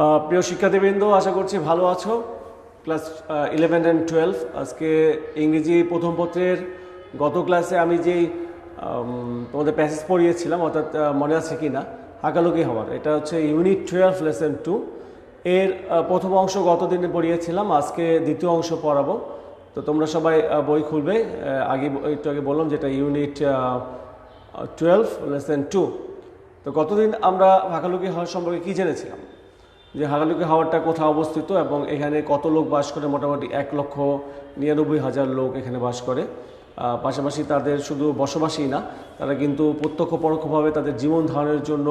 প্রিয় শিক্ষার্থীবৃন্দ, আশা করছি ভালো আছো। ক্লাস 11 অ্যান্ড 12 আজকে ইংরেজি প্রথম পত্রের গত ক্লাসে আমি যেই তোমাদের প্যাসেজ পড়িয়েছিলাম, অর্থাৎ মনে আছে কি না, হাকালুকি হওয়ার, এটা হচ্ছে ইউনিট 12 লেসন 2 এর প্রথম অংশ গত দিনে পড়িয়েছিলাম। আজকে দ্বিতীয় অংশ পড়াবো। তো তোমরা সবাই বই খুলবে। একটু আগে বললাম যেটা ইউনিট 12 লেসন 2। তো গতদিন আমরা হাকালুকি হাওয়ার সম্পর্কে কী জেনেছিলাম, যে হাকালুকি হাওরটা কোথায় অবস্থিত এবং এখানে কত লোক বাস করে। মোটামুটি 1,99,000 লোক এখানে বাস করে। পাশাপাশি তাদের শুধু বসবাসই না, তারা কিন্তু প্রত্যক্ষ পরোক্ষভাবে তাদের জীবন ধারণের জন্য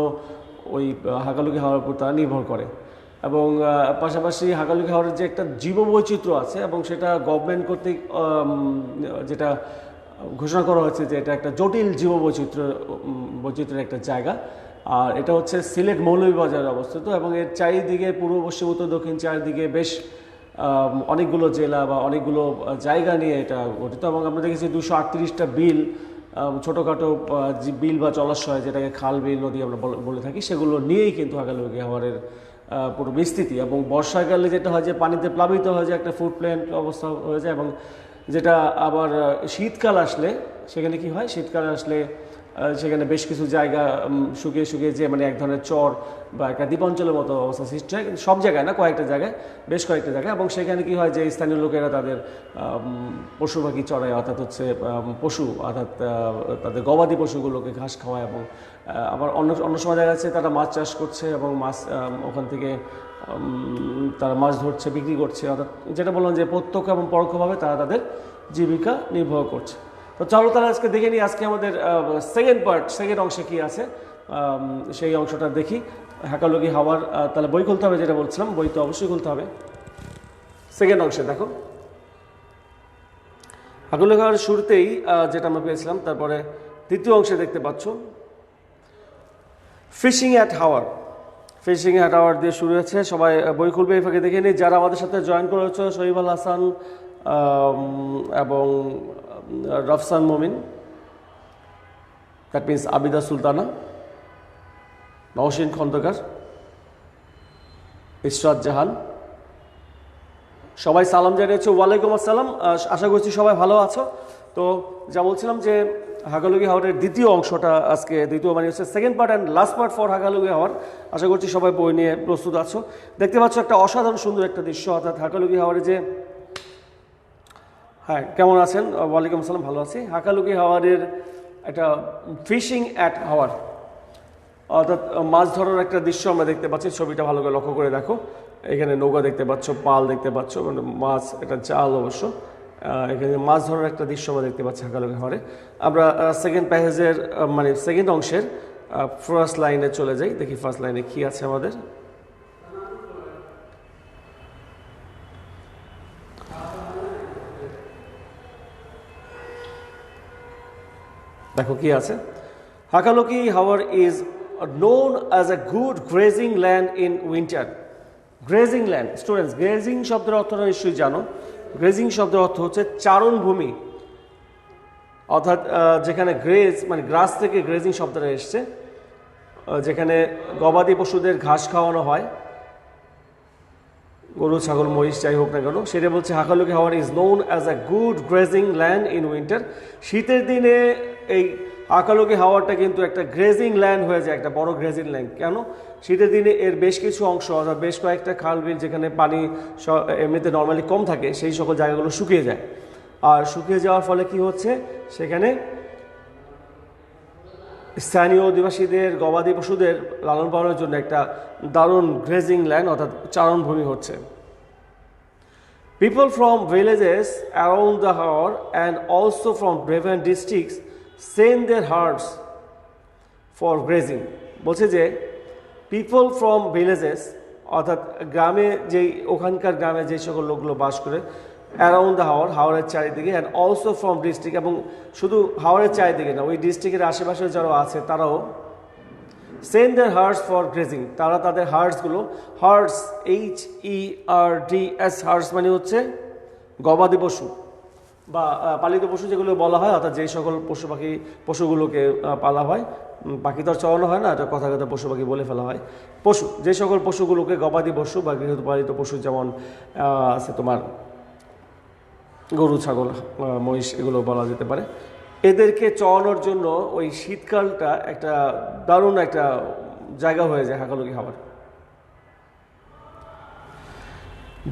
ওই হাকালুকি হাওরের উপর তারা নির্ভর করে। এবং পাশাপাশি হাকালুকি হাওরের যে একটা জীববৈচিত্র্য আছে এবং সেটা গভর্নমেন্ট কর্তৃক যেটা ঘোষণা করা হয়েছে যে এটা একটা জটিল বৈচিত্র্যের একটা জায়গা। আর এটা হচ্ছে সিলেট মৌলভীবাজারে অবস্থিত এবং এর চারিদিকে পূর্ব পশ্চিম উত্তর দক্ষিণ চারিদিকে বেশ অনেকগুলো জেলা বা অনেকগুলো জায়গা নিয়ে এটা গঠিত। এবং আমরা দেখেছি 238টা বিল, ছোটোখাটো বিল বা জলাশয়, যেটাকে খাল বিল নদী আমরা বলে থাকি, সেগুলো নিয়েই কিন্তু হাকালুকি হাওরের পুরো বিস্তৃতি। এবং বর্ষাকালে যেটা হয় যে পানিতে প্লাবিত হয়ে যায়, একটা ফুড প্ল্যান্ট অবস্থা হয়ে যায়। এবং যেটা আবার শীতকাল আসলে সেখানে কি হয়, শীতকালে আসলে সেখানে বেশ কিছু জায়গা শুকিয়ে যে মানে এক ধরনের চর বা একটা দ্বীপাঞ্চলের মতো অবস্থা সৃষ্টি হয়, কিন্তু সব জায়গায় না, কয়েকটা জায়গায়, বেশ কয়েকটা জায়গায়। এবং সেখানে কি হয় যে স্থানীয় লোকেরা তাদের পশু পাখি চড়ায়, অর্থাৎ হচ্ছে অর্থাৎ তাদের গবাদি পশুগুলোকে ঘাস খাওয়ায়। এবং আবার অন্য সময় দেখা যাচ্ছে তারা মাছ চাষ করছে এবং মাছ ওখান থেকে তারা মাছ ধরছে, বিক্রি করছে। অর্থাৎ যেটা বললাম যে প্রত্যক্ষ এবং পরোক্ষভাবে তারা তাদের জীবিকা নির্বাহ করছে। তো চলো তাহলে আজকে দেখে নিই, আজকে আমাদের সেকেন্ড অংশে কী আছে সেই অংশটা দেখি। হাকালুকি হাওয়ার, তাহলে বই খুলতে হবে, যেটা বলছিলাম, বই তো অবশ্যই খুলতে হবে। সেকেন্ড অংশে দেখো, হাকালুকি হাওয়ার শুরুতেই যেটা আমরা পেয়েছিলাম, তারপরে দ্বিতীয় অংশে দেখতে পাচ্ছ ফিশিং অ্যাট হাওয়ার দিয়ে শুরু হয়েছে। সবাই বই খুলবে, এই ফাঁকে দেখে নিই। যারা আমাদের সাথে জয়েন করেছে, শহীদ আল হাসান এবং রফসান মমিন, দ্যাট মিনস আবিদা সুলতানা, নওশিন খন্দকার, ইশরাত জাহান, সবাই সালাম জানিয়েছে। ওয়ালাইকুম আসসালাম। আশা করছি সবাই ভালো আছো। তো যা বলছিলাম যে হাকালুকি হাওরের দ্বিতীয় অংশটা আজকে, দ্বিতীয় মানে হচ্ছে second part and last part for Hakaluki হাওর। আশা করছি সবাই বই নিয়ে প্রস্তুত আছো। দেখতে পাচ্ছ একটা অসাধারণ সুন্দর একটা দৃশ্য, অর্থাৎ হাকালুকি হাওরে যে, হ্যাঁ কেমন আছেন? ওয়ালাইকুম আসসালাম, ভালো আছি। হাকালুকি হাওরের একটা ফিশিং অ্যাট হাওয়ার, অর্থাৎ মাছ ধরার একটা দৃশ্য আমরা দেখতে পাচ্ছি। ছবিটা ভালো করে লক্ষ্য করে দেখো, এখানে নৌকা দেখতে পাচ্ছ, পাল দেখতে পাচ্ছ, মানে মাছ, এটা জাল অবশ্য। এখানে মাছ ধরার একটা দৃশ্য আমরা দেখতে পাচ্ছি হাকালুকি হাওরে। আমরা সেকেন্ড প্যাসেজের মানে সেকেন্ড অংশের ফার্স্ট লাইনে চলে যাই, দেখি ফার্স্ট লাইনে কি আছে আমাদের। দেখো কি আছে, হাকালুকি হাওর is known as a good grazing land in winter. Grazing land, students, grazing শব্দের অর্থটা নিশ্চয়ই জানো। গ্রেজিং শব্দের অর্থ হচ্ছে চারণভূমি, অর্থাৎ যেখানে গ্রেজ মানে গ্রাস থেকে গ্রেজিং শব্দটা এসছে, যেখানে গবাদি পশুদের ঘাস খাওয়ানো হয়, গরু ছাগল মহিষ যাই হোক না কেন, সেটা বলছে হাকালুকি হাওর is known as a good grazing land in winter. শীতের দিনে এই হাকালুকি হাওয়ারটা কিন্তু একটা গ্রেজিং ল্যান্ড হয়ে যায়, একটা বড় গ্রেজিং ল্যান্ড। কেন? শীতের দিনে এর বেশ কিছু অংশ, অর্থাৎ বেশ কয়েকটা খাল বিল যেখানে পানি এমনিতে নর্মালি কম থাকে, সেই সকল জায়গাগুলো শুকিয়ে যায়। আর শুকিয়ে যাওয়ার ফলে কি হচ্ছে, সেখানে স্থানীয় অধিবাসীদের গবাদি পশুদের লালন পালনের জন্য একটা দারুণ গ্রেজিং ল্যান্ড, অর্থাৎ চারণভূমি হচ্ছে। People from villages around the haor and also from different districts send their herds for grazing. বলছে যে পিপল ফ্রম ভিলেজেস, অর্থাৎ গ্রামে ওখানকার গ্রামে যে সকল লোকগুলো বাস করে, অ্যারাউন্ড দ্য হাওরের চারিদিকে, অ্যান্ড অলসো ফ্রম ডিস্ট্রিক্ট, এবং শুধু হাওরের চারিদিকে না, ওই ডিস্ট্রিক্টের আশেপাশে যারা আছে তারাও send their herds for grazing, তারা তাদের হার্টসগুলো, হার্টস HERDS, হার্টস মানে হচ্ছে গবাদি পশু, বা পালিত পশু যেগুলো বলা হয়, অর্থাৎ যেই সকল পশুগুলোকে পালা হয়, পাখি তো আর চড়ানো হয় না, এটা কথাগত পশু পাখি বলে ফেলা হয়। পশু, যে সকল পশুগুলোকে গবাদি পশু বা গৃহপালিত পশু, যেমন আছে তোমার গরু, ছাগল, মহিষ, এগুলো বলা যেতে পারে, এদেরকে চড়ানোর জন্য ওই শীতকালটা একটা দারুণ একটা জায়গা হয়ে যায় হাকালুকি হাওয়ার।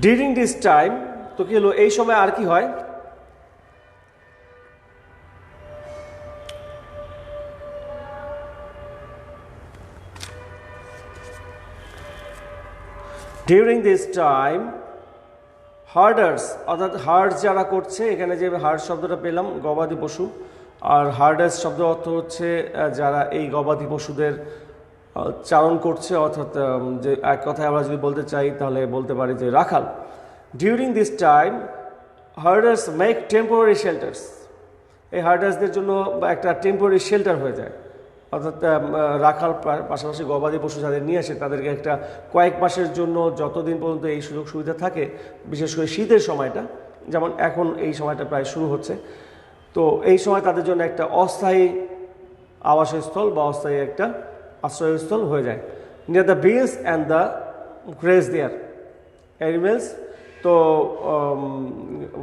ডিউরিং দিস টাইম, তো কি হলো, এই সময় আর কি হয়, ডিউরিং দিস টাইম হার্ডার্স, অর্থাৎ হার্ড যারা করছে, এখানে যে হার্ড শব্দটা পেলাম গবাদি পশু, আর হার্ডার্স শব্দ অর্থ হচ্ছে যারা এই গবাদি পশুদের চারণ করছে, অর্থাৎ যে এক কথায় আমরা যদি বলতে চাই তাহলে বলতে পারি যে রাখাল। During this time herders make temporary shelters, এই হার্ডার্সদের জন্য একটা টেম্পোরারি শেল্টার হয়ে যায়, অর্থাৎ রাখাল পাশাপাশি গবাদি পশু যাদের নিয়ে আসে তাদেরকে একটা কয়েক মাসের জন্য, যতদিন পর্যন্ত এই সুযোগ সুবিধা থাকে, বিশেষ করে শীতের সময়টা, যেমন এখন এই সময়টা প্রায় শুরু হচ্ছে, তো এই সময় তাদের জন্য একটা অস্থায়ী আবাসস্থল বা অস্থায়ী একটা আশ্রয়স্থল হয়ে যায়। Near the beels and the graze their animals, তো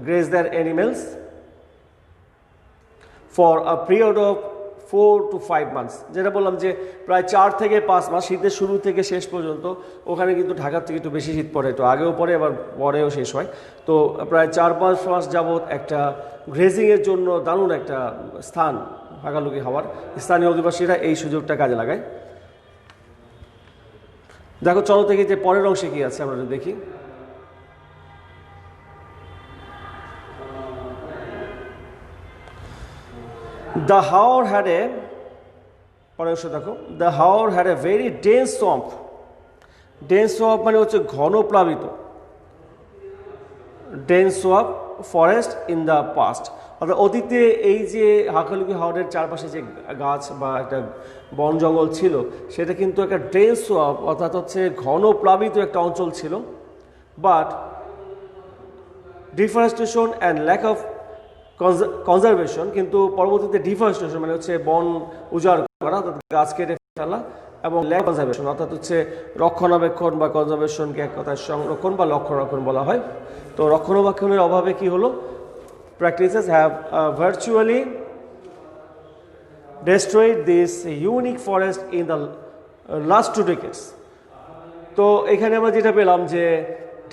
graze their animals for a period of 4 to 5 months, যেটা বললাম যে প্রায় 4 থেকে 5 মাস, শীতের শুরু থেকে শেষ পর্যন্ত। ওখানে কিন্তু ঢাকার থেকে একটু বেশি শীত পড়ে, একটু আগেও পড়ে আবার পরেও শেষ হয়, তো প্রায় 4-5 মাস যাবৎ একটা গ্রেজিংয়ের জন্য দারুণ একটা স্থান হাকালুকি হাওয়ার। স্থানীয় অধিবাসীরা এই সুযোগটা কাজে লাগায়। দেখো চলো থেকে যে পরের অংশে কি আছে আমরা দেখি। The Haor had a, পরের অংশ দেখো, The Haor had a very dense swamp. Dense swamp মানে হচ্ছে ঘন প্লাবিত, dense swamp forest in the past, অর্থাৎ অতীতে এই যে হাকালুকি হাওরের চারপাশে যে গাছ বা একটা বন জঙ্গল ছিল, সেটা কিন্তু একটা ডেন্স সোয়াম্প, অর্থাৎ হচ্ছে ঘন প্লাবিত একটা অঞ্চল ছিল। But deforestation and lack of conservation, কিন্তু পরবর্তীতে ডিফরেস্টেশন মানে হচ্ছে বন উজাড় করা, অর্থাৎ গাছ কেটে ফেলা, এবং ল্যাক কনজারভেশন অর্থাৎ হচ্ছে রক্ষণাবেক্ষণ বা কনজারভেশনকে এক কথায় সংরক্ষণ বা লক্ষণাবেক্ষণ বলা হয়। তো রক্ষণাবেক্ষণের অভাবে কি হলো, practices have virtually destroyed this unique forest in the last 2 decades. তো এখানে আমরা যেটা পেলাম যে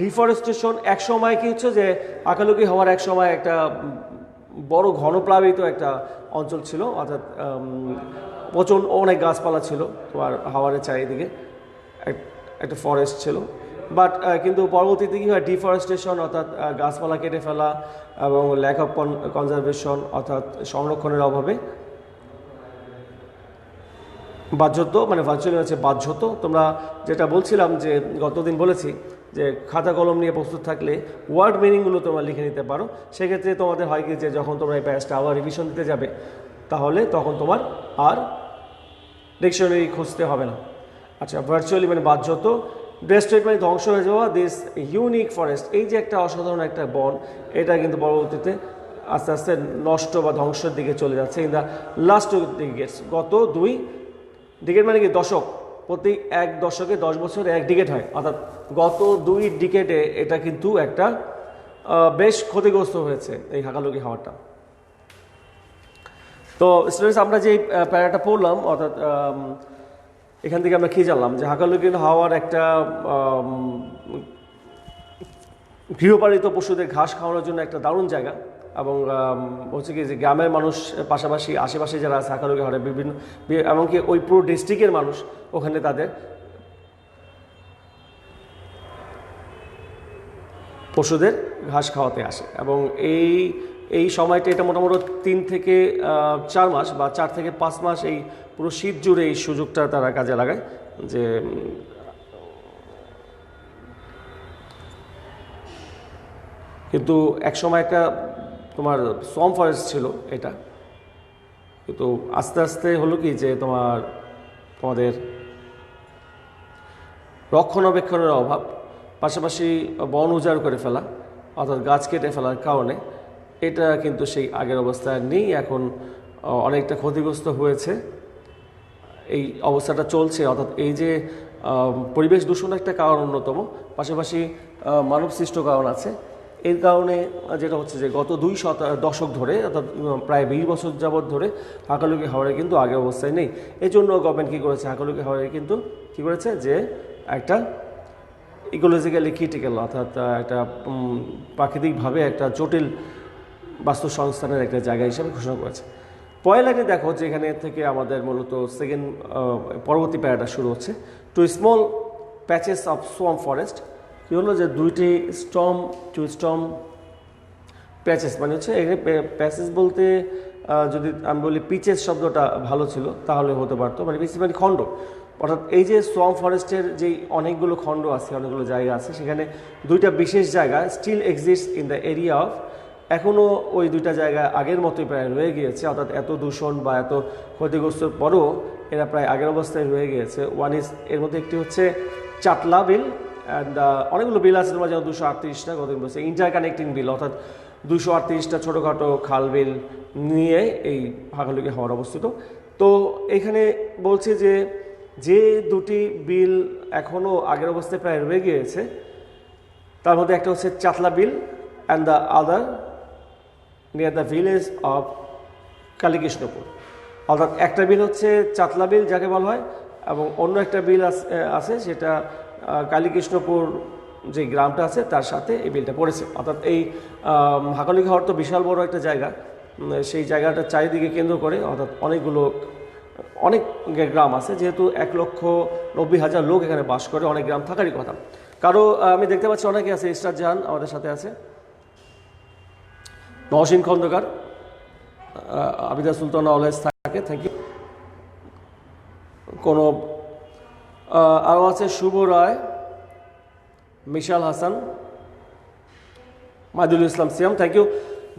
ডিফরেস্টেশন এক সময় কি হচ্ছে যে হাকালুকি হাওয়ার এক সময় একটা বড় ঘনপ্লাবিত একটা অঞ্চল ছিল, অর্থাৎ প্রচণ্ড অনেক গাছপালা ছিল তোমার হাওয়ারের চারিদিকে, একটা ফরেস্ট ছিল। বাট কিন্তু পরবর্তীতে কী হয়, ডিফরেস্টেশন অর্থাৎ গাছপালা কেটে ফেলা এবং ল্যাক অফ কনজারভেশন অর্থাৎ সংরক্ষণের অভাবে বাহ্যত, মানে ভার্চুয়ালি হচ্ছে বাহ্যত। তোমরা যেটা বলছিলাম যে গতদিন বলেছি যে খাতা কলম নিয়ে প্রস্তুত থাকলে ওয়ার্ড মিনিংগুলো তোমরা লিখে নিতে পারো। সেক্ষেত্রে তোমাদের হয় কি যে যখন তোমরা এই প্যাসটা আবার রিভিশন দিতে যাবে তাহলে তখন তোমার আর ডিকশনারি খুঁজতে হবে না। আচ্ছা, ভার্চুয়ালি মানে বাহ্যত, ডেস্ট্রয়েড মানে ধ্বংস হয়ে যাওয়া, দিস ইউনিক ফরেস্ট, এই যে একটা অসাধারণ একটা বন, এটা কিন্তু পরবর্তীতে আস্তে আস্তে নষ্ট বা ধ্বংসের দিকে চলে যাচ্ছে। ইন দ্য লাস্ট 2 decades, গত 2 ডিকেড মানে কি দশক, প্রতি 1 দশকে 10 বছর 1 ডিকেড হয়, অর্থাৎ গত 2 ডিকেডে এটা কিন্তু একটা বেশ ক্ষতিগ্রস্ত হয়েছে এই হাকালুকি হাওয়ারটা। তো স্টুডেন্টস, আমরা যে প্যারাটা পড়লাম, অর্থাৎ এখান থেকে আমরা কী জানলাম যে হাকালুকি হাওয়ার একটা গৃহপালিত পশুদের ঘাস খাওয়ানোর জন্য একটা দারুণ জায়গা, এবং হচ্ছে কি যে গ্রামের মানুষ পাশাপাশি আশেপাশে যারা আছে হাকালুকি হাওরে বিভিন্ন, এমনকি ওই পুরো ডিস্ট্রিক্টের মানুষ ওখানে তাদের পশুদের ঘাস খাওয়াতে আসে। এবং এই সময়টা এটা মোটামুটি 3 থেকে 4 মাস বা 4 থেকে 5 মাস এই পুরো শীত জুড়ে এই সুযোগটা তারা কাজে লাগায়। যে কিন্তু এক সময় একটা তোমার সোয়াম্প ফরেস্ট ছিল এটা, কিন্তু আস্তে আস্তে হলো কি যে তোমাদের রক্ষণাবেক্ষণের অভাব, পাশাপাশি বন উজাড় করে ফেলা অর্থাৎ গাছ কেটে ফেলার কারণে এটা কিন্তু সেই আগের অবস্থায় নেই, এখন অনেকটা ক্ষতিগ্রস্ত হয়েছে। এই অবস্থাটা চলছে, অর্থাৎ এই যে পরিবেশ দূষণ একটা কারণ অন্যতম, পাশাপাশি মানবসৃষ্ট কারণ আছে। এর কারণে যেটা হচ্ছে যে গত 2 দশক ধরে, অর্থাৎ প্রায় 20 বছর যাবৎ ধরে হাকালুকি হাওরে কিন্তু আগের অবস্থায় নেই। এই জন্য গভর্নমেন্ট কী করেছে, হাকালুকি হাওরে কিন্তু কী করেছে যে একটা ইকোলজিক্যালি ক্রিটিক্যাল, অর্থাৎ একটা প্রাকৃতিকভাবে একটা জটিল বাস্তুসংস্থানের একটা জায়গা হিসেবে ঘোষণা করেছে। পয়লাকে দেখো যে এখানে থেকে আমাদের মূলত সেকেন্ড পরবর্তী প্যারাটা শুরু হচ্ছে। Two small patches of swamp forest, কী হলো যে 2টি স্টর্ম প্যাচেস, মানে হচ্ছে এখানে প্যাচেস বলতে যদি আমি বলি পিচেস শব্দটা ভালো ছিল তাহলে হতে পারতো, মানে বেসিক্যালি খণ্ড। অর্থাৎ এই যে সোয়াম ফরেস্টের যেই অনেকগুলো খণ্ড আছে, অনেকগুলো জায়গা আছে, সেখানে 2টা বিশেষ জায়গা still exist in the area of, এখনও ওই 2টা জায়গা আগের মতোই প্রায় রয়ে গিয়েছে, অর্থাৎ এত দূষণ বা এত ক্ষতিগ্রস্তর পরও এরা প্রায় আগের অবস্থায় রয়ে গিয়েছে। ওয়ান ইজ, এর মধ্যে একটি হচ্ছে চাটলা বিল, অ্যান্ড অনেকগুলো বিল আছে তোমার, যেমন 238টা কতদিন বলছে ইন্টার কানেক্টিং বিল, অর্থাৎ 238টা ছোটোখাটো খাল বিল নিয়ে এই হাকালুকি হাওর অবস্থিত। তো এখানে বলছে যে 2টি বিল এখনও আগের অবস্থায় প্রায় রয়ে গিয়েছে, তার মধ্যে একটা হচ্ছে Chatla beel and the other near the village of Kalikrishnapur. অর্থাৎ একটা বিল হচ্ছে চাতলা বিল যাকে বলা হয়, এবং অন্য একটা বিল আছে সেটা কালীকৃষ্ণপুর যে গ্রামটা আছে তার সাথে এই বিলটা পড়েছে। অর্থাৎ এই হাকালুকি হাওর তো বিশাল বড় একটা জায়গা, সেই জায়গাটার চারিদিকে কেন্দ্র করে অর্থাৎ অনেক গ্রাম আছে, যেহেতু 1,90,000 লোক এখানে বাস করে, অনেক গ্রাম থাকারই কথা। কারো আমি দেখতে পাচ্ছি অনেকে আছে, ইস্টার জাহান আমাদের সাথে আছে, নওশীন খন্দকার, আবিদা সুলতানা অলওয়েজ থাকে, থ্যাংক ইউ। কোনো আরও আছে শুভ রায়, মিশাল হাসান, মাইদুল ইসলাম সিয়াম, থ্যাংক ইউ।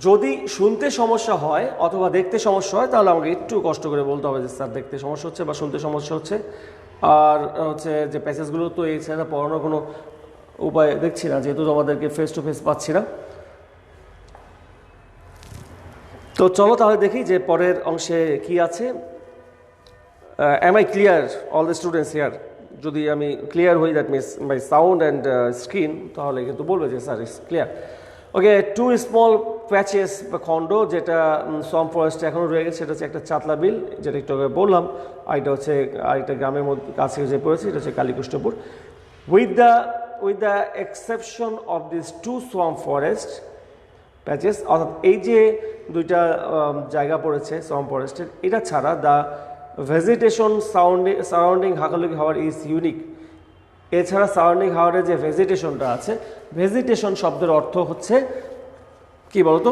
যদি শুনতে সমস্যা হয় অথবা দেখতে সমস্যা হয় তাহলে আমাকে একটু কষ্ট করে বলতে হবে যে স্যার দেখতে সমস্যা হচ্ছে বা শুনতে সমস্যা হচ্ছে। আর হচ্ছে যে প্যাসেজগুলো তো এই ছাড়া পড়ানোর কোনো উপায় দেখছি না, যেহেতু আমাদেরকে ফেস টু ফেস পাচ্ছি না। তো চলো তাহলে দেখি যে পরের অংশে কি আছে। Am I clear all the students here? যদি আমি ক্লিয়ার হই, that means by sound and screen, তাহলে কিন্তু বলবে যে sir is clear. Okay, 2 small patches বা খণ্ড যেটা সোয়াম ফরেস্টে এখনও রয়ে গেছে, সেটা হচ্ছে একটা চাতলা বিল, যেটা একটু আগে বললাম, আর এটা হচ্ছে আরেকটা গ্রামের মধ্যে কাছে যে পড়েছে, এটা হচ্ছে Kalikrishnapur. With the exception of this 2 swamp forest patches, অর্থাৎ এই যে 2টা জায়গা পড়েছে সোয়াম ফরেস্টের, এটা ছাড়া the vegetation surrounding Hakaluki Haor is unique. এছাড়া সারাউন্ডিং হাওরের যে ভেজিটেশনটা আছে, ভেজিটেশন শব্দের অর্থ হচ্ছে কি বলতো?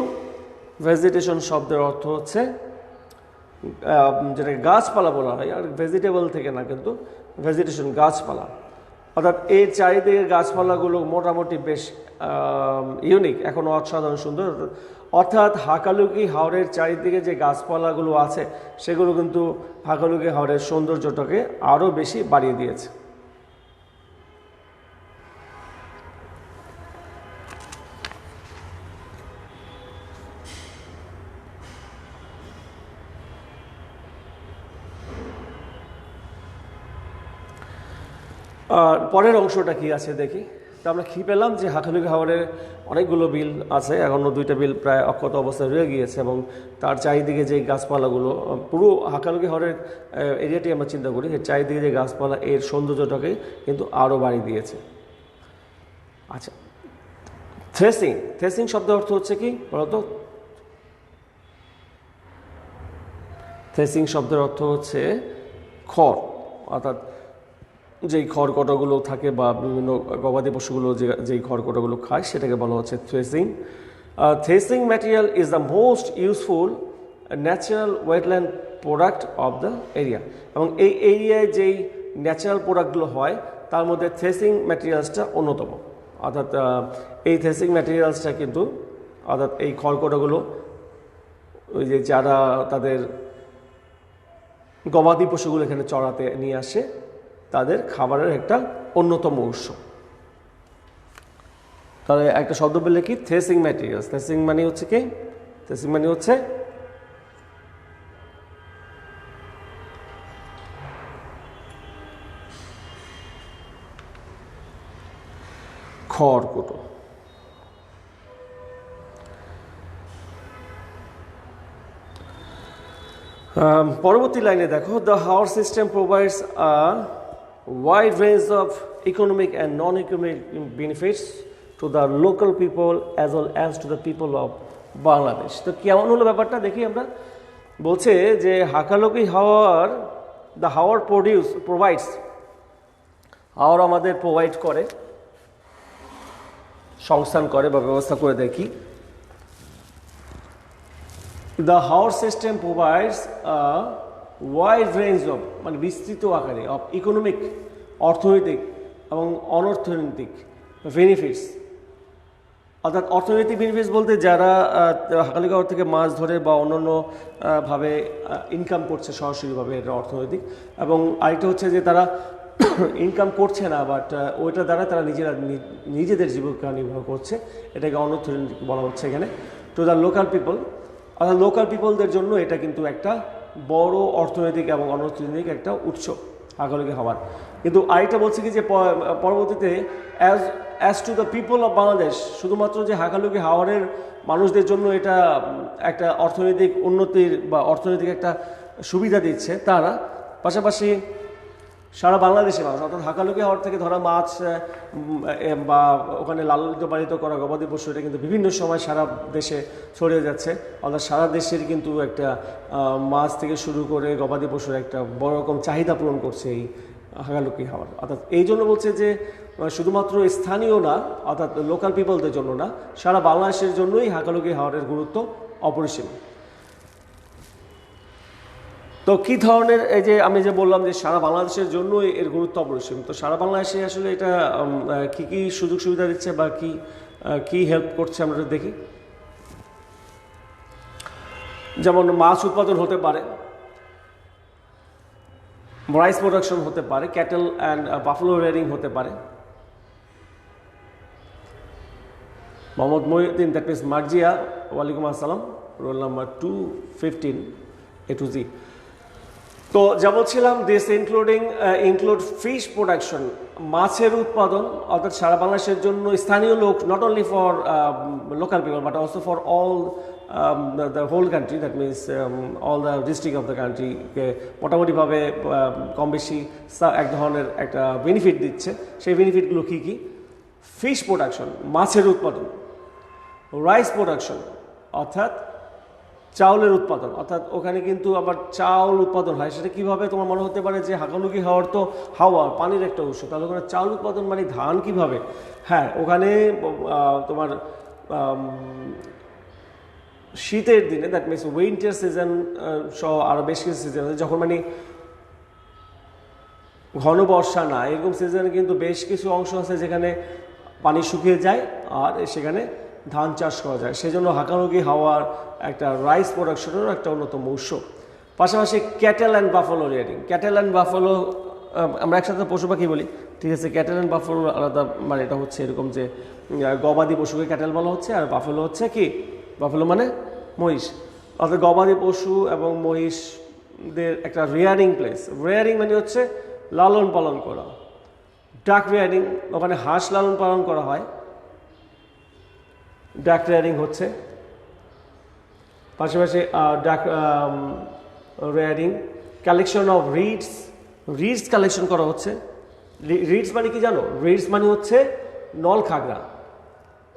ভেজিটেশন শব্দের অর্থ হচ্ছে যেটাকে গাছপালা বলা হয়, আর ভেজিটেবল থেকে না, কিন্তু ভেজিটেশন গাছপালা। অর্থাৎ এই চারিদিকের গাছপালাগুলো মোটামুটি বেশ ইউনিক, এখনও অসাধারণ সুন্দর। অর্থাৎ হাকালুকি হাওরের চারিদিকে যে গাছপালাগুলো আছে সেগুলো কিন্তু হাকালুকি হাওরের সৌন্দর্যটাকে আরও বেশি বাড়িয়ে দিয়েছে। পরের অংশটা কি আছে দেখি। তো আমরা কী পেলাম যে হাকালুকি হাওরের অনেকগুলো বিল আছে, এখনও 2টা বিল প্রায় অক্ষত অবস্থায় রয়ে গিয়েছে, এবং তার চারিদিকে যে গাছপালাগুলো, পুরো হাকালুকি হাওরের এরিয়াটি আমরা চিন্তা করি, এর চারিদিকে যে গাছপালা এর সৌন্দর্যটাকে কিন্তু আরও বাড়িয়ে দিয়েছে। আচ্ছা, থ্রেসিং শব্দের অর্থ হচ্ছে কি বলতো? থ্রেসিং শব্দের অর্থ হচ্ছে খড়, অর্থাৎ যেই খড়কটাগুলো থাকে বা বিভিন্ন গবাদি পশুগুলো যেই খড়কটাগুলো খায় সেটাকে বলা হচ্ছে threshing. Threshing material is the most useful natural wetland product of the area. এবং এই এরিয়ায় যেই ন্যাচারাল প্রোডাক্টগুলো হয় তার মধ্যে থ্রেসিং ম্যাটেরিয়ালসটা অন্যতম। অর্থাৎ এই থ্রেসিং ম্যাটেরিয়ালসটা কিন্তু, অর্থাৎ এই খড়কটাগুলো ওই যে যারা তাদের গবাদি পশুগুলো এখানে চড়াতে নিয়ে আসে তাদের খাবারের একটা অন্যতম উৎস। তাহলে একটা শব্দ বললে কি? Threshing materials. থ্রেসিং মানে হচ্ছে কি? তেসিং মানে হচ্ছে খড়কুটো। পরবর্তী লাইনে দেখো, দ্য হাওয়ার system provides a wide range of economic and non economic benefits to the local people as well as to the people of Bangladesh. তো কেমন হলো ব্যাপারটা দেখি আমরা। বলছে যে হাকালুকি হাওয়ার, দ্য হাওয়ার প্রোভাইডস, হাওয়ার আমাদের প্রোভাইড করে, সংস্থান করে বা ব্যবস্থা করে দেয় কি, দ্য হাওয়ার system provides a wide range of, মানে বিস্তৃত আকারে, অফ ইকোনমিক, অর্থনৈতিক এবং অনর্থনৈতিক বেনিফিটস। অর্থাৎ অর্থনৈতিক বেনিফিটস বলতে যারা হাকালুকি হাওর থেকে মাছ ধরে বা অন্যান্য ভাবে ইনকাম করছে সরাসরিভাবে, এটা অর্থনৈতিক। এবং আরেকটা হচ্ছে যে তারা ইনকাম করছে না, বাট ওইটার দ্বারা তারা নিজেদের জীবিকা নির্বাহ করছে, এটাকে অনর্থনৈতিক বলা হচ্ছে এখানে। টু দ্য লোকাল পিপল, অর্থাৎ লোকাল পিপলদের জন্য এটা কিন্তু একটা বড় অর্থনৈতিক এবং অনর্থনৈতিক একটা উৎস হাকালুকি হাওয়ার। কিন্তু আরেকটা বলছে কি যে পরবর্তীতে as to the people of Bangladesh, শুধুমাত্র যে হাকালুকি হাওয়ারের মানুষদের জন্য এটা একটা অর্থনৈতিক উন্নতির বা অর্থনৈতিক একটা সুবিধা দিচ্ছে তারা, পাশাপাশি সারা বাংলাদেশে মানুষ, অর্থাৎ হাকালুকি হাওর থেকে ধরা মাছ বা ওখানে লালিত পালিত করা গবাদি পশু, এটা কিন্তু বিভিন্ন সময় সারা দেশে ছড়িয়ে যাচ্ছে। অর্থাৎ সারা দেশের কিন্তু একটা মাছ থেকে শুরু করে গবাদি পশুর একটা বড় রকম চাহিদা পূরণ করছে এই হাকালুকি হাওর। অর্থাৎ এই জন্য বলছে যে শুধুমাত্র স্থানীয় না, অর্থাৎ লোকাল পিপলদের জন্য না, সারা বাংলাদেশের জন্যই হাকালুকি হাওরের গুরুত্ব অপরিসীম। তো কী ধরনের, এই যে আমি যে বললাম যে সারা বাংলাদেশের জন্যই এর গুরুত্ব অপরিসীম, তো সারা বাংলাদেশে আসলে এটা কী কী সুযোগ সুবিধা দিচ্ছে বা কী হেল্প করছে আমরা দেখি। যেমন মাছ উৎপাদন হতে পারে, রাইস প্রোডাকশন হতে পারে, ক্যাটেল অ্যান্ড বাফেলো রেয়ারিং হতে পারে। মোহাম্মদ মহিউদ্দিন, দ্যাট মিনস মার্জিয়া, ওয়ালাইকুম আসসালাম, roll number 215 A to Z। তো যা বলছিলাম, দিস ইনক্লুড ফিশ প্রোডাকশন, মাছের উৎপাদন, অর্থাৎ সারা বাংলাদেশের জন্য স্থানীয় লোক, not only for local people but also for all the whole country, that means all the district of the কান্ট্রিকে মোটামুটিভাবে কম বেশি এক ধরনের একটা বেনিফিট দিচ্ছে। সেই বেনিফিটগুলো কী কী? ফিশ প্রোডাকশন, মাছের উৎপাদন, রাইস প্রোডাকশন অর্থাৎ চাউলের উৎপাদন, অর্থাৎ ওখানে কিন্তু আবার চাউল উৎপাদন হয়। সেটা কীভাবে? তোমার মনে হতে পারে যে হাকালুকি হাওর তো হাওয়া, পানির একটা উৎস, তাহলে ওখানে চাউল উৎপাদন মানে ধান কীভাবে? হ্যাঁ, ওখানে তোমার শীতের দিনে, দ্যাট মিনস উইন্টার সিজন সহ আরও বেশ কিছু সিজন আছে, যখন মানে ঘন বর্ষা না, এরকম সিজনে কিন্তু বেশ কিছু অংশ আছে যেখানে পানি শুকিয়ে যায় আর সেখানে ধান চাষ করা যায়। সেজন্য হাকালুকি হাওয়ার একটা রাইস প্রোডাকশনের একটা অন্যতম উৎস। পাশাপাশি cattle and buffalo rearing, cattle and buffalo আমরা একসাথে পশু পাখি বলি, ঠিক আছে। ক্যাটেল অ্যান্ড বাফেলো আলাদা, মানে এটা হচ্ছে এরকম যে গবাদি পশুকে ক্যাটেল বলা হচ্ছে, আর বাফেলো হচ্ছে কি? বাফেলো মানে মহিষ। অর্থাৎ গবাদি পশু এবং মহিষদের একটা রেয়ারিং প্লেস। রেয়ারিং মানে হচ্ছে লালন পালন করা। ডাক রেয়ারিং, ওখানে হাঁস লালন পালন করা হয়, ডাক রেয়ারিং হচ্ছে। পাশাপাশি ডাক rearing, collection of reads collection করা হচ্ছে। রিডস মানে কি জানো? রিডস মানে হচ্ছে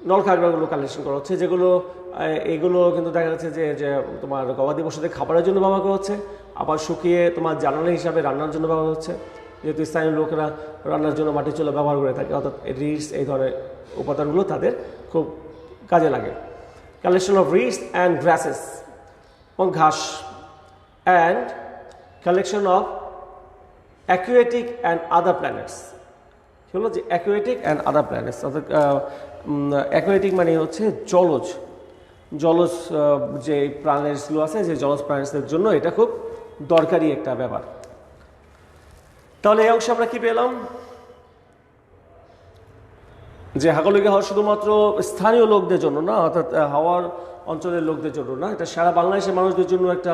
নলখাগড়াগুলো কালেকশন করা হচ্ছে, যেগুলো এগুলো কিন্তু দেখা যাচ্ছে যে তোমার গবাদি পশুদের খাবারের জন্য ব্যবহার করা হচ্ছে, আবার শুকিয়ে তোমার জ্বালানি হিসাবে রান্নার জন্য ব্যবহার হচ্ছে, যেহেতু স্থানীয় লোকেরা রান্নার জন্য মাটির চুলা ব্যবহার করে থাকে। অর্থাৎ রিডস, এই ধরনের উপাদানগুলো তাদের খুব কাজে লাগে। Collection of reeds and grasses, এবং ঘাস, and collection of aquatic and other planets. কি হলো? যে অ্যাকুয়াটিক অ্যান্ড আদার প্ল্যানেটস, অর্থাৎ অ্যাকুয়াটিক মানে হচ্ছে জলজ যে প্ল্যানেটসগুলো আছে, যে জলজ প্ল্যানেটসদের জন্য এটা খুব দরকারি একটা ব্যাপার। তাহলে এই অংশে আমরা কি পেলাম? যে হাকালুকি হাওর শুধুমাত্র স্থানীয় লোকদের জন্য না, অর্থাৎ হাওয়ার অঞ্চলের লোকদের জন্য না, এটা সারা বাংলাদেশের মানুষদের জন্য একটা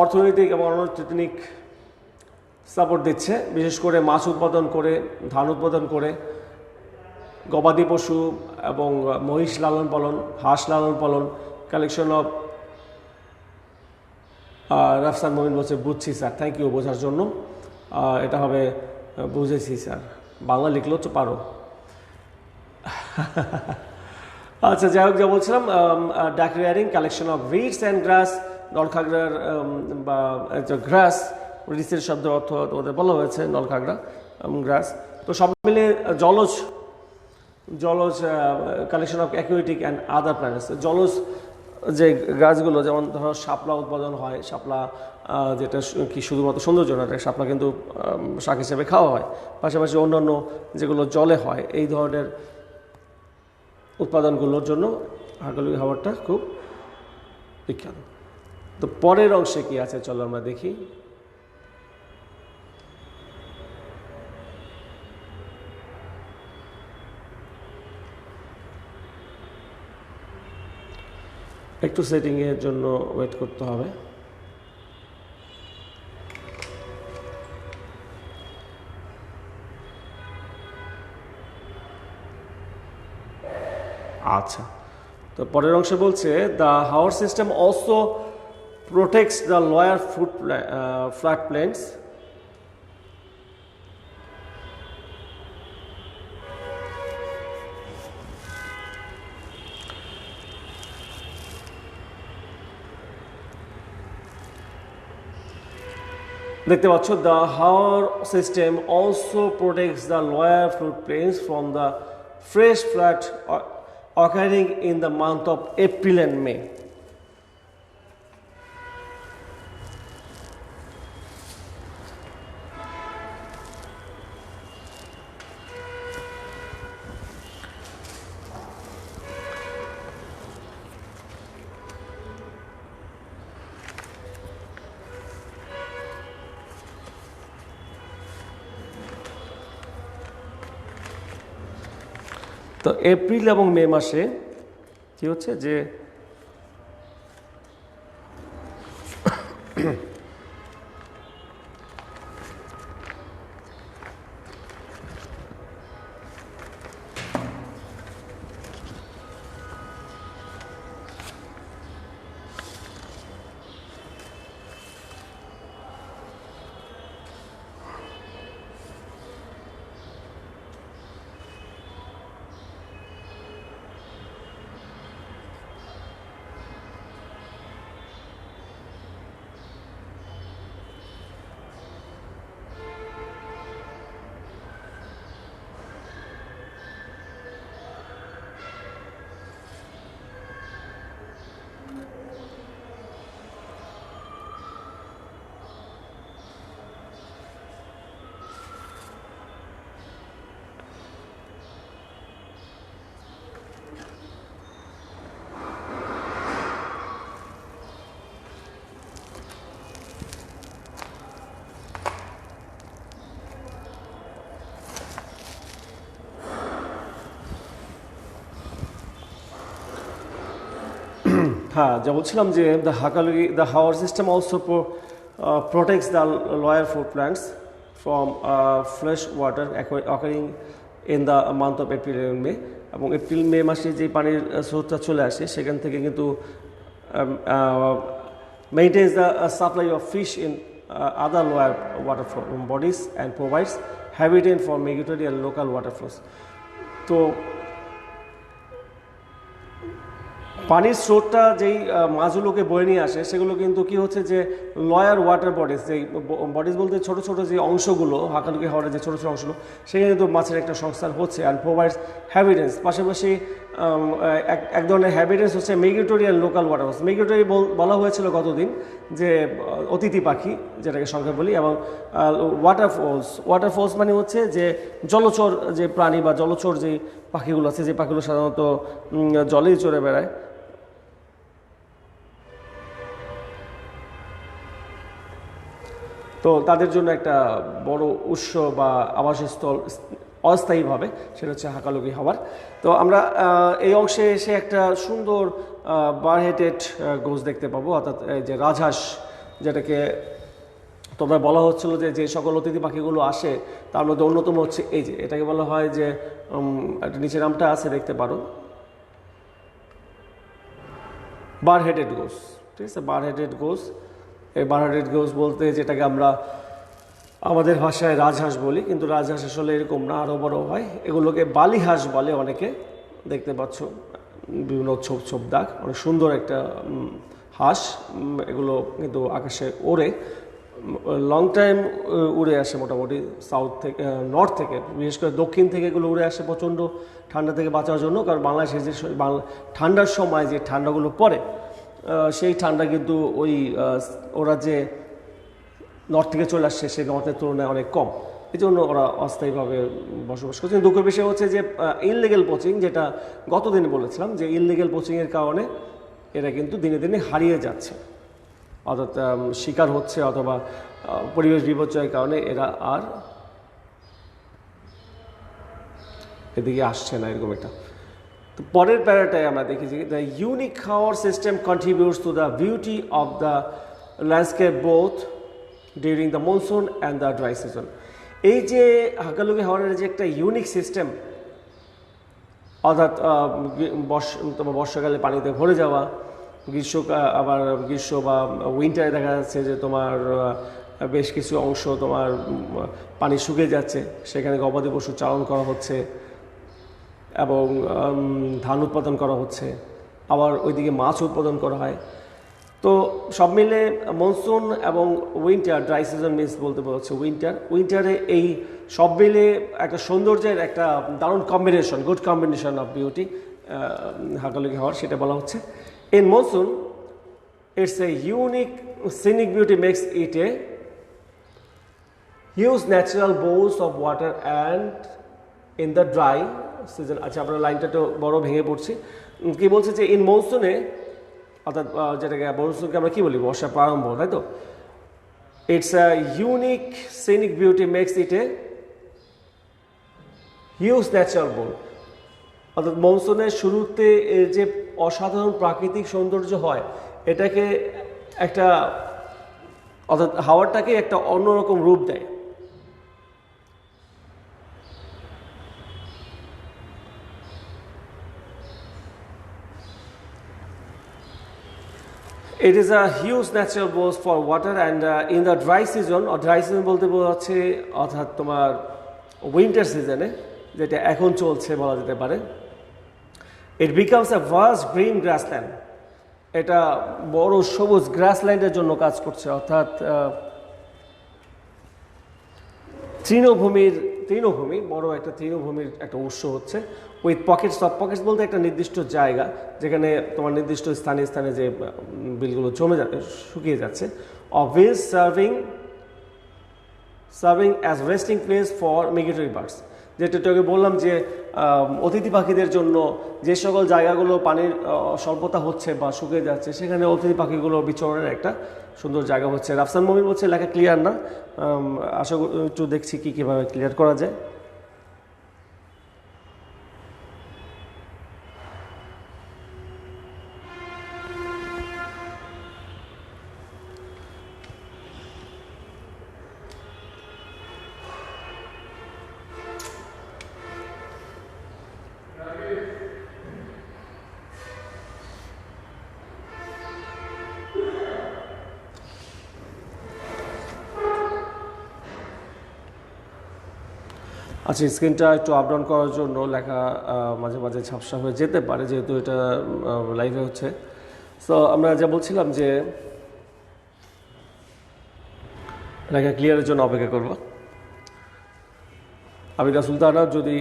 অর্থনৈতিক এবং অর্থনৈতিক সাপোর্ট দিচ্ছে। বিশেষ করে মাছ উৎপাদন করে, ধান উৎপাদন করে, গবাদি পশু এবং মহিষ লালন পালন, হাঁস লালন পালন, কালেকশন অফ রাফসান মমিন বলছে বুঝছি স্যার, থ্যাংক ইউ বোঝার জন্য। এটা হবে বুঝেছি স্যার, বাংলা লিখলেও তো পারো। আচ্ছা, যাই হোক, যা বলছিলাম, duck rearing, collection of reeds and grass, নলখাগড়ার বা গ্রাস, রিডসের শব্দ অর্থ তোমাদের বলা হয়েছে নলখাগড়া গ্রাস। তো সব মিলে জলজ collection of aquatic and other plants, জলজ যে গাছগুলো, যেমন ধরো শাপলা উৎপাদন হয়, শাপলা যেটা কি শুধুমাত্র সৌন্দর্য না, শাপলা কিন্তু শাক হিসেবে খাওয়া হয়, পাশাপাশি অন্যান্য যেগুলো জলে হয়, এই ধরনের উৎপাদনগুলোর জন্য হাকালুকি হাওরটা খুব বিখ্যাত। তো পরের অংশে কি আছে চলো আমরা দেখি। একটু সেটিংয়ের জন্য ওয়েট করতে হবে। আচ্ছা, তো পরের অংশে বলছে দ্য হাওয়ার system also protects the lower flat planes দেখতে পাচ্ছ, দ্য হাওয়ার system also protects the lower flute planes from the fresh flood occurring in the month of April and May. তো এপ্রিল এবং মে মাসে কি হচ্ছে যে হ্যাঁ, যা বলছিলাম যে দ্য হাওয়ার system also protects the lower food plants from fresh water occurring in the month of April এবং মে। এবং এপ্রিল মে মাসে যে পানির স্রোতটা চলে আসে সেখান থেকে কিন্তু maintains the supply of fish in other lower water bodies and provides habitat for migratory and local water flows. তো পানির স্রোতটা যেই মাছগুলোকে বয়ে নিয়ে আসে সেগুলো কিন্তু কি হচ্ছে যে লয়ার ওয়াটার বডিজ, যেই বডিজ বলতে ছোটো ছোটো যে অংশগুলো, হাকালুকি হাওরের যে ছোটো ছোটো অংশগুলো, সেখানে কিন্তু মাছের একটা সংস্থান হচ্ছে অ্যান্ড প্রোভাইডস হ্যাবিটেন্স। পাশাপাশি এক ধরনের হ্যাবিটেন্স হচ্ছে মিগ্রেটরি অ্যান্ড লোকাল ওয়াটার ফ্লোস। মিগ্রেটরি বলা হয়েছিল গতদিন যে অতিথি পাখি যেটাকে সংখ্যা বলি, এবং ওয়াটার ফলস মানে হচ্ছে যে জলচর যে প্রাণী বা জলচর যে পাখিগুলো আছে, যে পাখিগুলো সাধারণত জলেই চড়ে বেড়ায়, তো তাদের জন্য একটা বড় উৎস বা আবাসস্থল অস্থায়ীভাবে, সেটা হচ্ছে হাকালুকি হাওয়ার। তো আমরা এই অংশে এসে একটা সুন্দর বার হেডেড গোস দেখতে পাবো, অর্থাৎ এই যে রাজহাঁস, যেটাকে তোমরা বলা হচ্ছিল যে যে সকল অতিথি পাখিগুলো আসে তার মধ্যে অন্যতম হচ্ছে এই যে, এটাকে বলা হয় যে একটা নিচে নামটা আছে দেখতে পারো, বার হেডেড গোস। ঠিক আছে, বার হেডেড গোস। এই বার হেডেড গোস বলতে যেটাকে আমরা আমাদের ভাষায় রাজহাঁস বলি, কিন্তু রাজহাঁস আসলে এরকম না, আরও বড় হয়। এগুলোকে বালি হাঁস বলে অনেকে, দেখতে পাচ্ছ বিভিন্ন ছোপ ছোপ দাগ, অনেক সুন্দর একটা হাঁস। এগুলো কিন্তু আকাশে ওড়ে, লং টাইম উড়ে আসে মোটামুটি সাউথ থেকে, নর্থ থেকে, বিশেষ করে দক্ষিণ থেকে এগুলো উড়ে আসে প্রচণ্ড ঠান্ডা থেকে বাঁচার জন্য। কারণ বাংলাদেশে যে ঠান্ডার সময় যে ঠান্ডাগুলো পড়ে, সেই ঠান্ডা কিন্তু ওরা যে নর্থ থেকে চলে আসছে সে নর্থের তুলনায় অনেক কম, এই জন্য ওরা অস্থায়ীভাবে বসবাস করছে। দুঃখের বিষয় হচ্ছে যে ইললিগেল পোচিং, যেটা গতদিন বলেছিলাম যে ইললিগেল পোচিংয়ের কারণে এরা কিন্তু দিনে দিনে হারিয়ে যাচ্ছে, অর্থাৎ শিকার হচ্ছে অথবা পরিবেশ বিপর্যয়ের কারণে এরা আর এদিকে আসছে না, এরকম একটা। তো পরের প্যারাটায় আমরা দেখেছি দ্য ইউনিক খাওয়ার system contributes to the beauty of the landscape both during the monsoon and the dry season. এই যে হাকালুকি হাওয়ারের যে একটা ইউনিক সিস্টেম, অর্থাৎ তোমার বর্ষাকালে পানিতে ভরে যাওয়া, গ্রীষ্ম বা উইন্টারে দেখা যাচ্ছে যে তোমার বেশ কিছু অংশ তোমার পানি শুকিয়ে যাচ্ছে, সেখানে গবাদি পশু চালন করা হচ্ছে এবং ধান উৎপাদন করা হচ্ছে, আবার ওইদিকে মাছ উৎপাদন করা হয়। তো সব মিলে মনসুন এবং উইন্টার, ড্রাই সিজন মিন্স বলতে হচ্ছে উইন্টারে এই সব মিলে একটা সৌন্দর্যের একটা দারুণ combination, good combination of beauty Hakaluki Haor, সেটা বলা হচ্ছে। In monsoon it's a unique scenic beauty makes it a huge natural bowls of water and in the dry season. আচ্ছা, আপনার লাইনটা তো বড় ভেঙে পড়ছি। কি বলছে যে ইন মনসুনে, অর্থাৎ যেটাকে মনসুনকে আমরা কী বলি, বর্ষা প্রারম্ভ, তাই তো। It's a unique scenic beauty makes it a huge natural bowl, অর্থাৎ মনসুনের শুরুতে এর যে অসাধারণ প্রাকৃতিক সৌন্দর্য হয়, এটাকে একটা, অর্থাৎ হাওয়ারটাকে একটা অন্যরকম রূপ দেয়। It is a huge natural bowl for water and in the dry season, or dry season বলতে বোঝাচ্ছে অর্থাৎ তোমার উইন্টার সিজনে, যেটা এখন চলছে বলা যেতে পারে, it becomes a vast green grassland, এটা বড় সবুজ গ্রাসল্যান্ডের জন্য কাজ করছে, অর্থাৎ তৃণভূমি, বড় একটা তৃণভূমির একটা উৎস হচ্ছে। উইথ পকেটস অফ, পকেটস বলতে একটা নির্দিষ্ট জায়গা যেখানে তোমার নির্দিষ্ট স্থানে স্থানে যে বিলগুলো শুকিয়ে যাচ্ছে, of beels serving as resting place for migratory birds, যেটাকে বললাম যে অতিথি পাখিদের জন্য যে সকল জায়গাগুলো পানির স্বল্পতা হচ্ছে বা শুকিয়ে যাচ্ছে, সেখানে অতিথি পাখিগুলো বিচরণের একটা সুন্দর জায়গা হচ্ছে। রাফসান মমিন বলছে লেখা ক্লিয়ার না, আশা একটু দেখছি কীভাবে ক্লিয়ার করা যায়। আচ্ছা, স্ক্রিনটা একটু আপ ডাউন করার জন্য লেখা মাঝে মাঝে ঝাপসা হয়ে যেতে পারে, যেহেতু এটা লাইভে হচ্ছে। সো আমরা যা বলছিলাম যে লেখা ক্লিয়ারের জন্য অপেক্ষা করব। আবিদা সুলতানা যদি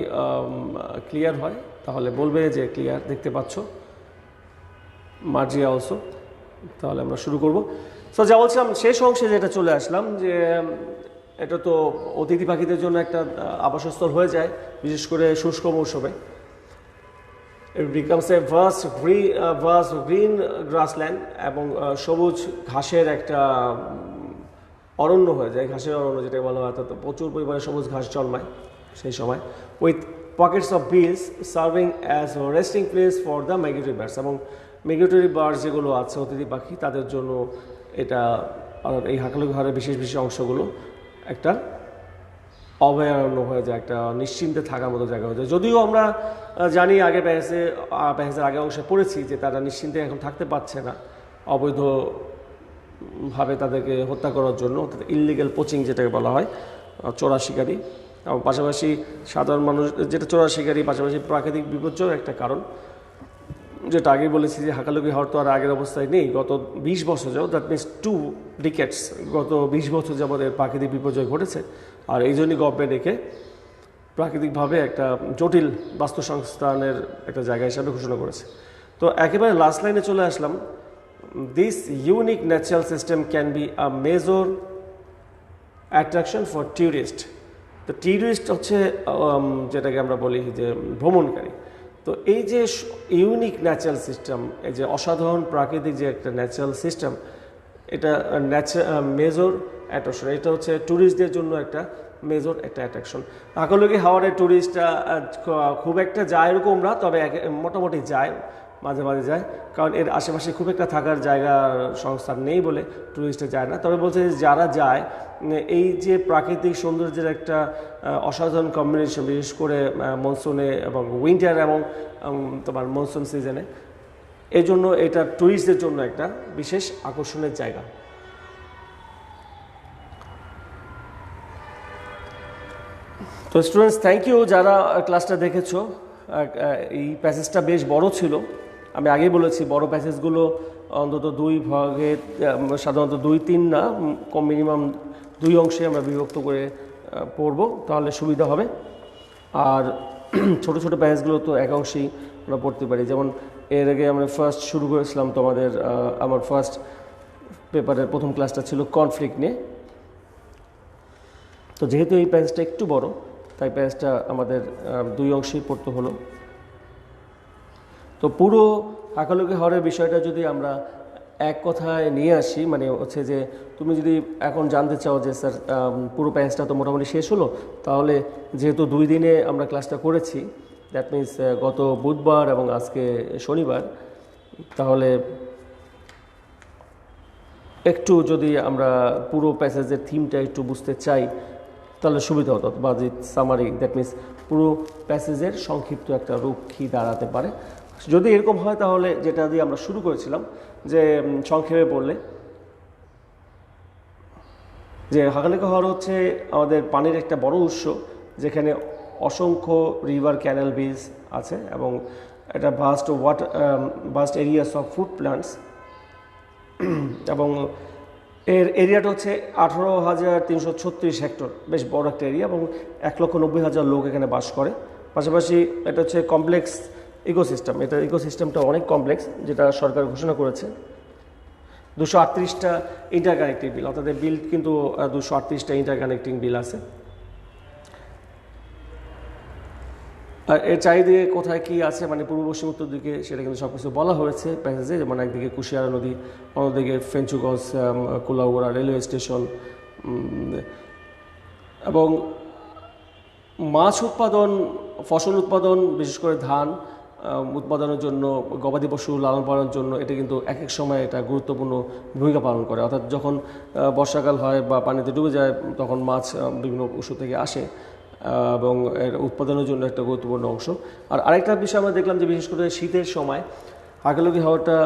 ক্লিয়ার হয় তাহলে বলবে যে ক্লিয়ার দেখতে পাচ্ছ, মার্জিয়া অলসো, তাহলে আমরা শুরু করব। সো যা বলছিলাম শেষ অংশে যেটা চলে আসলাম, যে এটা তো অতিথি পাখিদের জন্য একটা আবাসস্থল হয়ে যায়, বিশেষ করে শুষ্ক মৌসুমে। It becomes a vast green grassland, এবং সবুজ ঘাসের একটা অরণ্য হয়ে যায়, ঘাসের অরণ্য যেটা বলা হয়, অর্থাৎ প্রচুর পরিমাণে সবুজ ঘাস জন্মায় সেই সময়, with pockets of beels serving as resting place for the migratory birds, এবং মিগ্রেটরি বার্ডস যেগুলো আছে অতিথি পাখি তাদের জন্য এটা এই হাকালুকি হাওরের বিশেষ বিশেষ অংশগুলো একটা অভয়ারণ্য হয়ে যায়, একটা নিশ্চিন্তে থাকার মতো জায়গা হয়ে যায়। যদিও আমরা জানি আগে প্যাসেজের আগে অংশে পড়েছি যে তারা নিশ্চিন্তে এখন থাকতে পারছে না অবৈধভাবে তাদেরকে হত্যা করার জন্য, অর্থাৎ ইললিগ্যাল পোচিং যেটাকে বলা হয়, চোরা শিকারি, এবং পাশাপাশি সাধারণ মানুষ যেটা চোরা শিকারি, পাশাপাশি প্রাকৃতিক বিপর্যয় একটা কারণ, যেটা আগে বলেছি যে হাকালুকি হাওর তো আর আগের অবস্থায় নেই, গত 20 বছর যাবত, দ্যাট মিনস 2 ডিকেডস, গত 20 বছর যাবত এর প্রাকৃতিক বিপর্যয় ঘটেছে। আর এই জন্যই গভর্নমেন্ট একে প্রাকৃতিকভাবে একটা জটিল বাস্তুসংস্থানের একটা জায়গা হিসাবে ঘোষণা করেছে। তো একেবারে লাস্ট লাইনে চলে আসলাম, this unique natural system can be a major attraction for tourist. তো ট্যুরিস্ট হচ্ছে যেটাকে আমরা বলি যে ভ্রমণকারী। তো এই যে ইউনিক ন্যাচারাল সিস্টেম, এই যে অসাধারণ প্রাকৃতিক যে একটা ন্যাচারাল সিস্টেম, এটা মেজর অ্যাট্রাকশন, এটা হচ্ছে ট্যুরিস্টদের জন্য একটা মেজর একটা অ্যাট্রাকশন। হাকালুকি হাওরে ট্যুরিস্টরা খুব একটা যায় এরকম না, তবে মোটামুটি যায়, মাঝে মাঝে যায়, কারণ এর আশেপাশে খুব একটা থাকার জায়গা সংস্থান নেই বলে ট্যুরিস্টরা যায় না। তবে বলছে যারা যায়, এই যে প্রাকৃতিক সৌন্দর্যের একটা অসাধারণ কম্বিনেশন, বিশেষ করে মনসুনে এবং উইন্টার এবং তোমার মনসুন সিজনে, এই জন্য এটা ট্যুরিস্টদের জন্য একটা বিশেষ আকর্ষণের জায়গা। তো স্টুডেন্টস, থ্যাংক ইউ যারা ক্লাসটা দেখেছো। এই প্যাসেজটা বেশ বড় ছিল, আমি আগেই বলেছি বড় প্যাসেজগুলো অন্তত 2 ভাগে, সাধারণত 2-3 না, কম মিনিমাম 2 অংশে আমরা বিভক্ত করে পড়ব, তাহলে সুবিধা হবে। আর ছোট ছোট প্যাসেজগুলো তো এক অংশেই আমরা পড়তে পারি। যেমন এর আগে আমরা ফার্স্ট শুরু করেছিলাম তোমাদের, আমার ফার্স্ট পেপারের প্রথম ক্লাসটা ছিল কনফ্লিক্ট নিয়ে। তো যেহেতু এই প্যাসেজটা একটু বড়, তাই প্যাসেজটা আমাদের 2 অংশেই পড়তে হলো। তো পুরো হাকালুকি হাওরের বিষয়টা যদি আমরা এক কথায় নিয়ে আসি, মানে হচ্ছে যে তুমি যদি এখন জানতে চাও যে স্যার পুরো প্যাসেজটা তো মোটামুটি শেষ হলো, তাহলে যেহেতু 2 দিনে আমরা ক্লাসটা করেছি, দ্যাট মিনস গত বুধবার এবং আজকে শনিবার, তাহলে একটু যদি আমরা পুরো প্যাসেজের থিমটা একটু বুঝতে চাই তাহলে সুবিধা হতো, বা যে সামারি, দ্যাট মিনস পুরো প্যাসেজের সংক্ষিপ্ত একটা রূপ কী দাঁড়াতে পারে। যদি এরকম হয় তাহলে যেটা দিয়ে আমরা শুরু করেছিলাম, যে সংক্ষেপে বললে যে হাকালুকি হাওর হচ্ছে আমাদের পানির একটা বড় উৎস, যেখানে অসংখ্য রিভার, ক্যানেল, বিচ আছে, এবং এটা vast areas of food plants, এবং এর এরিয়াটা হচ্ছে 18,336 হেক্টর, বেশ বড় একটা এরিয়া, এবং 1,90,000 লোক এখানে বাস করে। পাশাপাশি এটা হচ্ছে কমপ্লেক্স ইকোসিস্টেম, এটা ইকোসিস্টেমটা অনেক কমপ্লেক্স, যেটা সরকার ঘোষণা করেছে। 238টা ইন্টারকানেক্টিং বিল, অর্থাৎ বিল কিন্তু 238টা ইন্টারকানেক্টিং বিল আছে। আর এর চারিদিকে কোথায় কী আছে, মানে পূর্ব পশ্চিম উত্তর দিকে, সেটা কিন্তু সব কিছু বলা হয়েছে প্যাসেজে। যেমন একদিকে কুশিয়ারা নদী, অন্যদিকে ফেঞ্চুগঞ্জ, কুলাউড়া রেলওয়ে স্টেশন, এবং মাছ উৎপাদন, ফসল উৎপাদন, বিশেষ করে ধান উৎপাদনের জন্য, গবাদি পশু লালন পালনের জন্য এটা কিন্তু এক এক সময় এটা গুরুত্বপূর্ণ ভূমিকা পালন করে। অর্থাৎ যখন বর্ষাকাল হয় বা পানিতে ডুবে যায়, তখন মাছ বিভিন্ন উৎস থেকে আসে, এবং এর উৎপাদনের জন্য একটা গুরুত্বপূর্ণ অংশ। আর আরেকটা বিষয় আমরা দেখলাম যে বিশেষ করে শীতের সময় হাকালুকি হাওরটা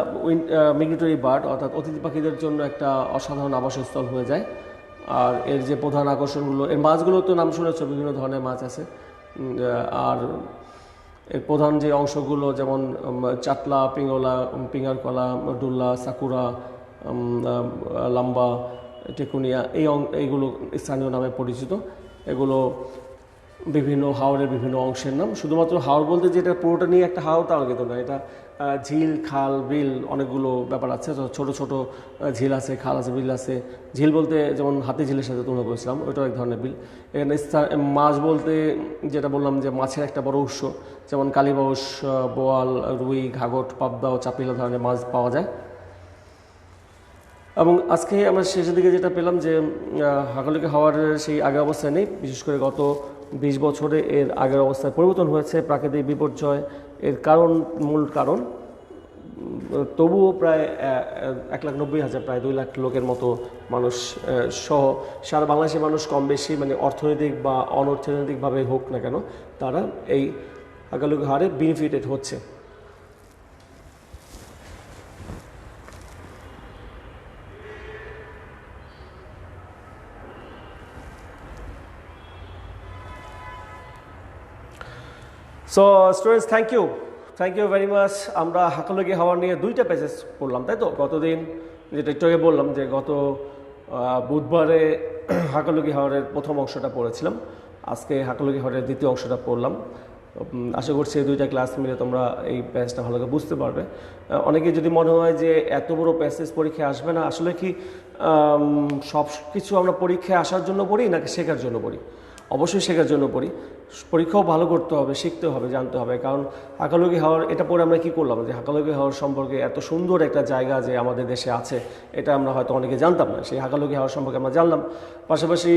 মিগ্রেটরি বার্ড, অর্থাৎ অতিথি পাখিদের জন্য একটা অসাধারণ আবাসস্থল হয়ে যায়। আর এর যে প্রধান আকর্ষণগুলো, এর মাছগুলো তো নাম শুনেছ, বিভিন্ন ধরনের মাছ আছে। আর এর প্রধান যে অংশগুলো যেমন চাটলা, পিঙ্গলা, পিঙ্গারকলা, ডুল্লা, সাকুরা, লাম্বা, টেকুনিয়া, এইগুলো স্থানীয় নামে পরিচিত। এগুলো বিভিন্ন হাওরের বিভিন্ন অংশের নাম। শুধুমাত্র হাওর বলতে যেটা পুরোটা নিয়ে একটা হাওর তাও কিন্তু না, এটা ঝিল, খাল, বিল, অনেকগুলো ব্যাপার আছে। ছোট ছোট ঝিল আছে, খাল আছে, বিল আছে। ঝিল বলতে যেমন হাতি ঝিলের সাথে তুলনা করেছিলাম, ওইটাও এক ধরনের বিল। এখানে মাছ বলতে যেটা বললাম যে মাছের একটা বড় উৎস, যেমন কালীবাউস, বোয়াল, রুই, ঘাগট, পাবদা ও চাপিলা ধরনের মাছ পাওয়া যায়। এবং আজকে আমরা শেষের দিকে যেটা পেলাম যে হাকালুকি হাওর সেই আগে অবস্থায় নেই, বিশেষ করে গত 20 বছরে এর আগের অবস্থায় পরিবর্তন হয়েছে। প্রাকৃতিক বিপর্যয় এর মূল কারণ, তবুও প্রায় 1,90,000 প্রায় 2 লাখ লোকের মতো মানুষ সহ সারা বাংলাদেশের মানুষ কম বেশি মানে অর্থনৈতিক বা অনর্থনৈতিকভাবে হোক না কেন তারা এই আগালুকি হারে বেনিফিটেড হচ্ছে। So students, thank you very much. আমরা হাকালুকি হাওয়ার নিয়ে 2টা প্যাসেজ পড়লাম, তাই তো? গতদিন যেটা একটু আগে বললাম যে গত বুধবারে হাকালুকি হাওয়ারের প্রথম অংশটা পড়েছিলাম, আজকে হাকালুকি হাওয়ারের দ্বিতীয় অংশটা পড়লাম। আশা করছি এই 2টা ক্লাস মিলে তোমরা এই প্যাসেজটা ভালো করে বুঝতে পারবে। অনেকে যদি মনে হয় যে এত বড় প্যাসেজ পরীক্ষায় আসবে না, আসলে কি সব কিছু আমরা পরীক্ষায় আসার জন্য পড়ি নাকি শেখার জন্য পড়ি? অবশ্যই শেখার জন্য পড়ি। পরীক্ষাও ভালো করতে হবে, শিখতে হবে, জানতে হবে। কারণ হাকালুকি হাওর এটা পরে আমরা কী করলাম যে হাকালুকি হাওর সম্পর্কে এত সুন্দর একটা জায়গা যে আমাদের দেশে আছে, এটা আমরা হয়তো অনেকে জানতাম না। সেই হাকালুকি হাওর সম্পর্কে আমরা জানলাম। পাশাপাশি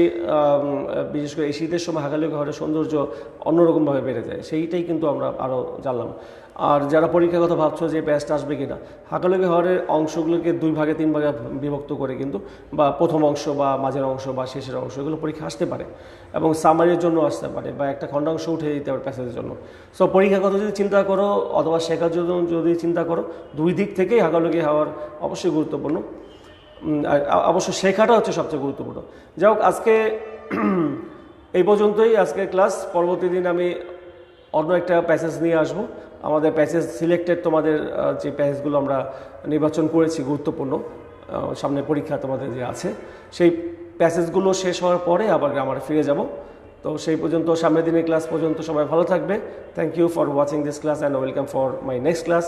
বিশেষ করে এই শীতের সময় হাকালুকি হাওরের সৌন্দর্য অন্যরকমভাবে বেড়ে যায়, সেইটাই কিন্তু আমরা আরও জানলাম। আর যারা পরীক্ষার কথা ভাবছো যে ব্যাচটা আসবে কিনা, হাকালুকি হাওরের অংশগুলোকে 2 ভাগে 3 ভাগে বিভক্ত করে কিন্তু, বা প্রথম অংশ বা মাঝের অংশ বা শেষের অংশ, এগুলো পরীক্ষা আসতে পারে এবং সামারির জন্য আসতে পারে বা একটা খণ্ডাংশ উঠে দিতে পারে প্যাসেজের জন্য। সো পরীক্ষার কথা যদি চিন্তা করো অথবা শেখার জন্য যদি চিন্তা করো, 2 দিক থেকেই হাকালুকি হাওয়ার অবশ্যই গুরুত্বপূর্ণ। অবশ্য শেখাটা হচ্ছে সবচেয়ে গুরুত্বপূর্ণ। যাই হোক, আজকে এই পর্যন্তই আজকের ক্লাস। পরবর্তী দিন আমি অন্য একটা প্যাসেজ নিয়ে আসবো। আমাদের প্যাসেজ সিলেক্টেড, তোমাদের যে প্যাসেজগুলো আমরা নির্বাচন করেছি গুরুত্বপূর্ণ সামনে পরীক্ষা তোমাদের যে আছে, সেই প্যাসেজগুলো শেষ হওয়ার পরে আবার গ্রামারে ফিরে যাব। তো সেই পর্যন্ত, সামনের দিনের ক্লাস পর্যন্ত সবাই ভালো থাকবে। Thank you for watching this class and welcome for my next class.